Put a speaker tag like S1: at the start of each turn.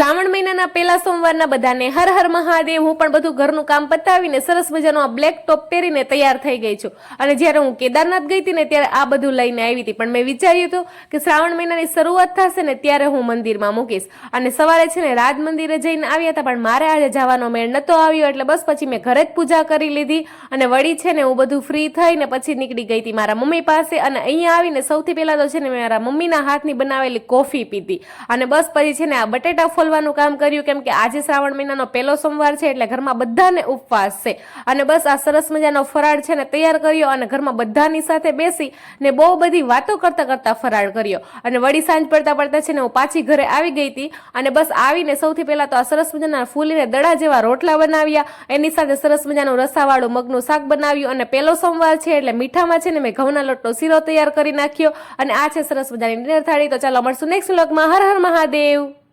S1: શ્રાવણ મહિનાના પહેલા સોમવારના બધાને હર હર મહાદેવ। હું પણ બધું ઘરનું કામ પતાવીને સરસ મજાનો આ બ્લેક ટોપ પહેરીને તૈયાર થઈ ગઈ છું। અને જ્યારે હું કેદારનાથ ગઈ હતી ને ત્યારે આ બધું લઈને આવી હતી, પણ મેં વિચાર્યું હતું કે શ્રાવણ મહિનાની શરૂઆત થશે ને ત્યારે હું મંદિરમાં મૂકીશ। અને સવારે છે ને રાજ મંદિરે જઈને આવ્યા હતા, પણ મારે આજે જવાનો મેળ નતો આવ્યો, એટલે બસ પછી મેં ઘરે જ પૂજા કરી લીધી। અને વળી છે ને હું બધું ફ્રી થઈને પછી નીકળી ગઈ હતી મારા મમ્મી પાસે। અને અહીંયા આવીને સૌથી પહેલા તો છે ને મેં મારા મમ્મીના હાથની બનાવેલી કોફી પીધી। અને બસ પછી છે ને આ બટેટા ફોલવાનું કામ કર્યું, કેમ કે આજે શ્રાવણ મહિનાનો પહેલો સોમવાર છે એટલે ઘરમાં બધાને ઉપવાસ છે। અને બસ આ સરસ મજાનો ફરાળ છે ને તૈયાર કર્યો અને ઘરમાં બધાની સાથે બેસી ને બહુ બધી વાતો કરતા કરતા ફરાળ કર્યો। અને વળી સાંજ પડતા પડતા છે ને હું પાછી ઘરે આવી ગઈ હતી। અને બસ આવીને સૌથી પહેલા તો આ સરસ મજાના ફૂલીને દડા જેવા રોટલા બનાવ્યા, એની સાથે સરસ મજાનું રસાવાળું મગનું શાક બનાવ્યું। અને પહેલો સોમવાર છે એટલે મીઠામાં છે ને મેં ઘઉંના લોટનો શીરો તૈયાર કરી નાખ્યો। અને આ છે સરસ મજાની ડિનર થાળી। તો ચાલો મળશું નેક્સ્ટ વ્લોગમાં। હર હર મહાદેવ।